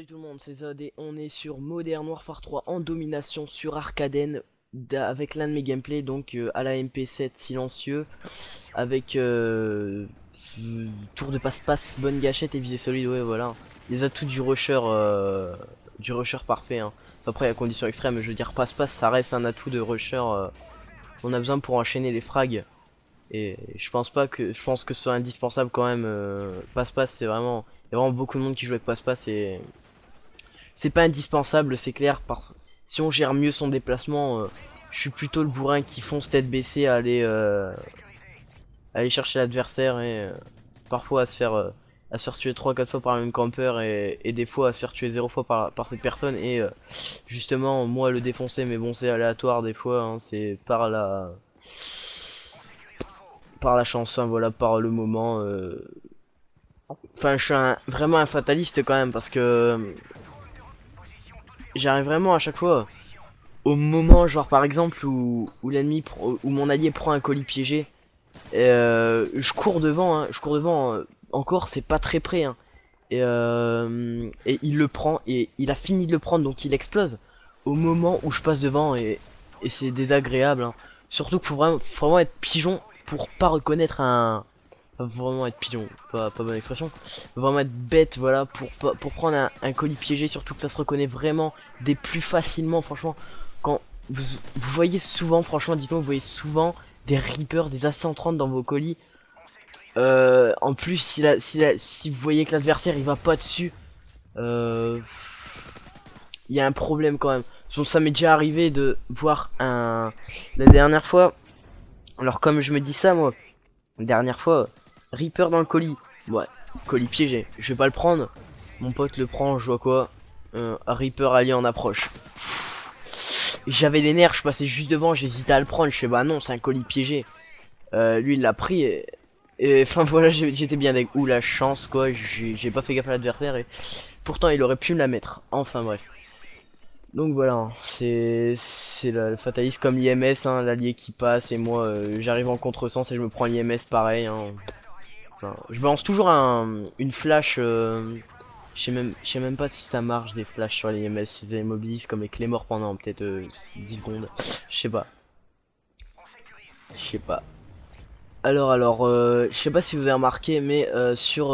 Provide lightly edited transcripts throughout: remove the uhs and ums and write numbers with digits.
Salut tout le monde, c'est Zod et on est sur Modern Warfare 3 en domination sur Arcaden avec l'un de mes gameplays donc à la MP7 silencieux avec tour de passe-passe, bonne gâchette et visée solide, ouais voilà. Les atouts du rusher parfait hein. Après à condition extrême, je veux dire passe-passe ça reste un atout de rusher qu'on a besoin pour enchaîner les frags. Et je pense que ce soit indispensable quand même. Passe-passe c'est vraiment, il y a vraiment beaucoup de monde qui joue avec passe-passe et c'est pas indispensable, c'est clair. Si on gère mieux son déplacement, je suis plutôt le bourrin qui fonce tête baissée à aller chercher l'adversaire et parfois à se faire tuer 3-4 fois par le même camper et des fois à se faire tuer 0 fois par cette personne et justement moi le défoncer, mais bon c'est aléatoire des fois hein, c'est par la chance, hein, voilà, par le moment. Enfin, je suis vraiment un fataliste quand même parce que j'arrive vraiment à chaque fois au moment, genre par exemple où mon allié prend un colis piégé. Je cours devant, hein, encore, c'est pas très près. Hein, et il le prend et il a fini de le prendre donc il explose au moment où je passe devant et c'est désagréable. Hein. Surtout qu'il faut vraiment être pigeon pour pas reconnaître un. Faut vraiment être pigeon, pas bonne expression. Faut vraiment être bête, voilà, pour prendre un colis piégé, surtout que ça se reconnaît vraiment des plus facilement, franchement. Quand vous voyez souvent, franchement, dites-moi, vous voyez souvent des Reapers, des A130 dans vos colis. En plus, si vous voyez que l'adversaire il va pas dessus, il y a un problème quand même. Donc, ça m'est déjà arrivé de voir la dernière fois. Alors comme je me dis ça moi, la dernière fois, Reaper dans le colis. Ouais, colis piégé. Je vais pas le prendre. Mon pote le prend, je vois quoi. Un Reaper allié en approche. J'avais les nerfs, je passais juste devant, j'hésitais à le prendre. Je sais bah non, c'est un colis piégé. Lui il l'a pris et enfin voilà, j'étais bien avec. Ouh la chance quoi, j'ai pas fait gaffe à l'adversaire et pourtant il aurait pu me la mettre. Enfin bref. Donc voilà, hein, c'est le fataliste comme l'IMS, hein, l'allié qui passe et moi j'arrive en contresens et je me prends l'IMS pareil. Hein. Enfin, je balance toujours une flash. Je sais même pas si ça marche des flashs sur les IMS, si ils immobilisent comme les Claymore pendant peut-être 10 secondes. Je sais pas. Je sais pas. Je sais pas si vous avez remarqué, mais sur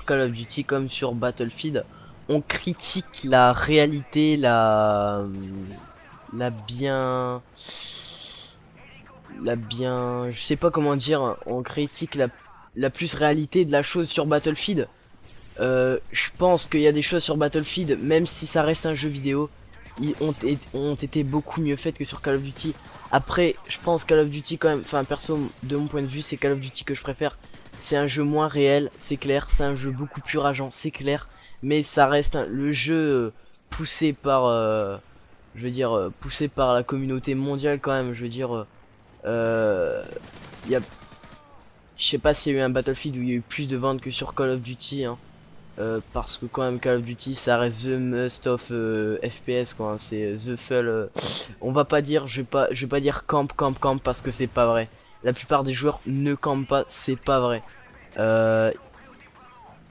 Call of Duty comme sur Battlefield, on critique la réalité, la bien, je sais pas comment dire, on critique la plus réalité de la chose sur Battlefield. Je pense qu'il y a des choses sur Battlefield, même si ça reste un jeu vidéo, ont été beaucoup mieux faites que sur Call of Duty. Après, je pense Call of Duty quand même, enfin perso, de mon point de vue, c'est Call of Duty que je préfère. C'est un jeu moins réel, c'est clair, c'est un jeu beaucoup plus rageant, c'est clair, mais ça reste le jeu poussé par, poussé par la communauté mondiale quand même. Je veux dire, y a, je sais pas s'il y a eu un Battlefield où il y a eu plus de ventes que sur Call of Duty. Hein. Parce que quand même Call of Duty ça reste the must of FPS quoi, hein, c'est the full on va pas dire, je vais pas dire camp parce que c'est pas vrai. La plupart des joueurs ne campent pas, c'est pas vrai. Euh,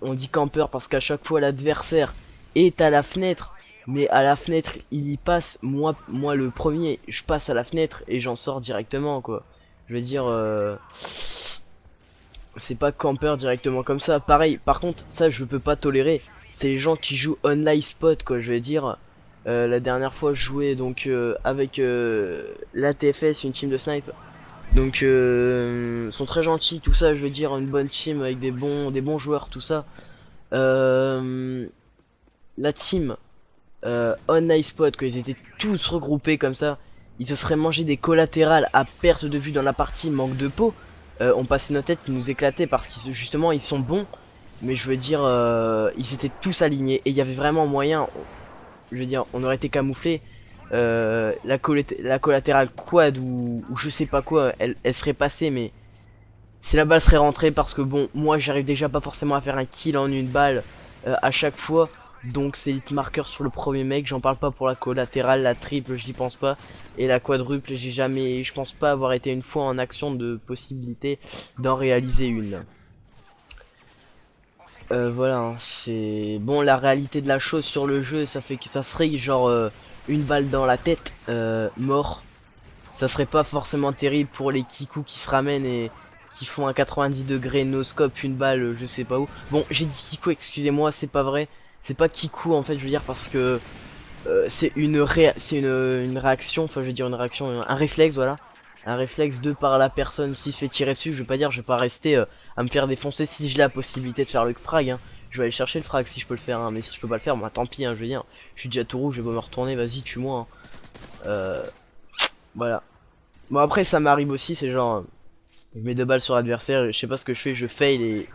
on dit campeur parce qu'à chaque fois l'adversaire est à la fenêtre, mais à la fenêtre il y passe, moi le premier, je passe à la fenêtre et j'en sors directement quoi. Je veux dire c'est pas camper directement comme ça. Pareil, par contre, ça je peux pas tolérer. C'est les gens qui jouent online spot quoi. Je veux dire, la dernière fois je jouais donc avec l'ATFS, une team de snipe. Donc sont très gentils, tout ça. Je veux dire, une bonne team avec des bons joueurs, tout ça. Euh, la team online spot, quand ils étaient tous regroupés comme ça, ils se seraient mangé des collatérales à perte de vue dans la partie manque de peau. On passait nos têtes qui nous éclataient parce qu'ils justement ils sont bons, mais je veux dire ils étaient tous alignés et il y avait vraiment moyen, je veux dire on aurait été camouflé, la collatérale quad ou je sais pas quoi, elle serait passée, mais si la balle serait rentrée parce que bon moi j'arrive déjà pas forcément à faire un kill en une balle à chaque fois. Donc c'est hit marqueur sur le premier mec, j'en parle pas pour la collatérale, la triple j'y pense pas, et la quadruple je pense pas avoir été une fois en action de possibilité d'en réaliser une. Voilà, hein, c'est bon, la réalité de la chose sur le jeu, ça fait que ça serait genre une balle dans la tête, mort. Ça serait pas forcément terrible pour les Kikou qui se ramènent et qui font un 90 degrés no scope, une balle, je sais pas où. Bon, j'ai dit Kikou, excusez-moi, c'est pas vrai. C'est pas Kikou en fait, je veux dire, parce que c'est une réaction, enfin je veux dire une réaction, un réflexe, voilà. Un réflexe de par la personne qui se fait tirer dessus. Je vais pas dire, je vais pas rester à me faire défoncer si j'ai la possibilité de faire le frag, hein. Je vais aller chercher le frag si je peux le faire, hein. Mais si je peux pas le faire, bah tant pis, hein, je veux dire. Je suis déjà tout rouge, je vais pas me retourner, vas-y, tue-moi, hein. Voilà. Bon après ça m'arrive aussi, c'est genre je mets deux balles sur l'adversaire, je sais pas ce que je fais, je fail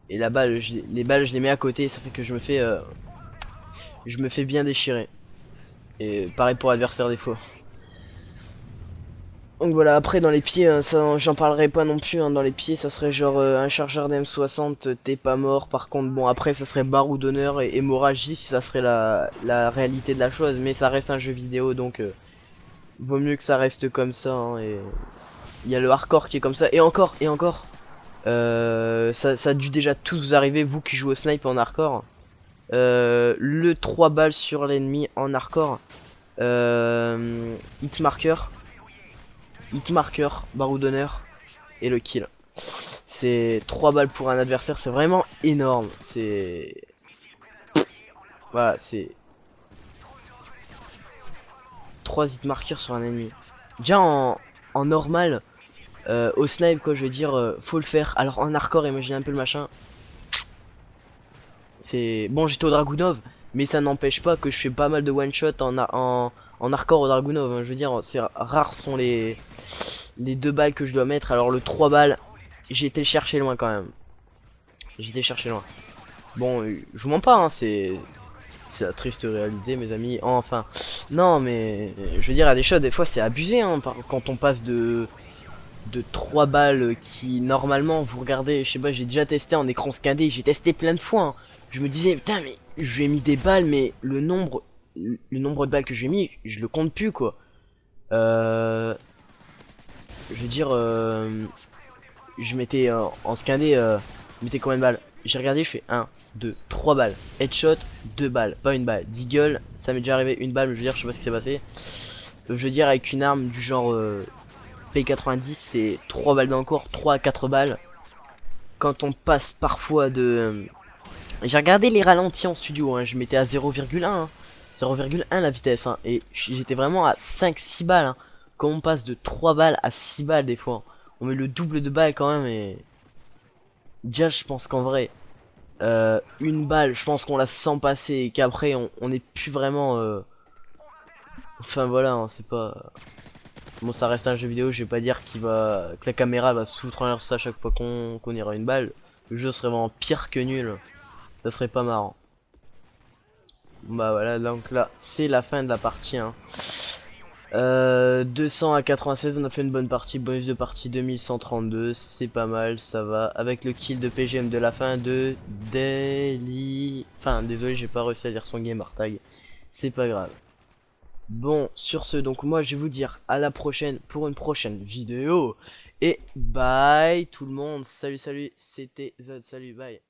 et la balle, les balles je les mets à côté, ça fait que je me fais bien déchirer. Et pareil pour l'adversaire des fois. Donc voilà, après dans les pieds, ça j'en parlerai pas non plus, hein. Dans les pieds ça serait genre un chargeur d'M60, t'es pas mort. Par contre bon après ça serait barreau d'honneur et hémorragie si ça serait la réalité de la chose, mais ça reste un jeu vidéo donc vaut mieux que ça reste comme ça, hein. Et il y a le hardcore qui est comme ça, et encore, ça a dû déjà tous vous arriver, vous qui jouez au snipe en hardcore. Le 3 balles sur l'ennemi en hardcore, hit marker, barreau d'honneur et le kill. C'est 3 balles pour un adversaire, c'est vraiment énorme. C'est voilà, c'est 3 hit markers sur un ennemi. Déjà en normal, au snipe quoi, je veux dire, faut le faire. Alors en hardcore, imaginez un peu le machin. C'est bon, j'étais au Dragunov, mais ça n'empêche pas que je fais pas mal de one shot en hardcore au Dragunov, hein. Je veux dire, c'est rares sont les 2 balles que je dois mettre. Alors le 3 balles, j'ai été le chercher loin quand même. J'ai été chercher loin. Bon, je vous mens pas, hein, c'est la triste réalité, mes amis. Enfin, non, mais je veux dire, à des choses, des fois, c'est abusé, hein, quand on passe de 3 balles qui, normalement, vous regardez, je sais pas, j'ai déjà testé en écran scindé, j'ai testé plein de fois, hein. Je me disais, putain, mais j'ai mis des balles, mais le nombre de balles que j'ai mis, je le compte plus, quoi. Je veux dire, je mettais en scindé, je mettais combien de balles? J'ai regardé, je fais 1, 2, 3 balles. Headshot, 2 balles, pas une balle. Deagle, ça m'est déjà arrivé une balle, mais je veux dire, je sais pas ce qui s'est passé. Je veux dire, avec une arme du genre P90, c'est 3 balles dans le corps, 3 à 4 balles. Quand on passe parfois de... J'ai regardé les ralentis en studio, hein, je mettais à 0,1, hein. 0,1 la vitesse, hein, et j'étais vraiment à 5-6 balles, hein. Quand on passe de 3 balles à 6 balles des fois, on met le double de balles quand même. Et déjà je pense qu'en vrai, une balle, je pense qu'on la sent passer et qu'après on est plus vraiment enfin voilà, hein, c'est pas bon, ça reste un jeu vidéo, je vais pas dire que la caméra va se foutre en l'air tout ça à chaque fois qu'on ira une balle. Le jeu serait vraiment pire que nul, ça serait pas marrant. Bah voilà, donc là c'est la fin de la partie, hein. 200 à 96, on a fait une bonne partie. Bonus de partie 2132, c'est pas mal, ça va. Avec le kill de PGM de la fin de Daily. Enfin, désolé, j'ai pas réussi à dire son gamer tag. C'est pas grave. Bon, sur ce, donc moi je vais vous dire à la prochaine pour une prochaine vidéo. Et bye tout le monde. Salut, salut, c'était Zod, salut, bye.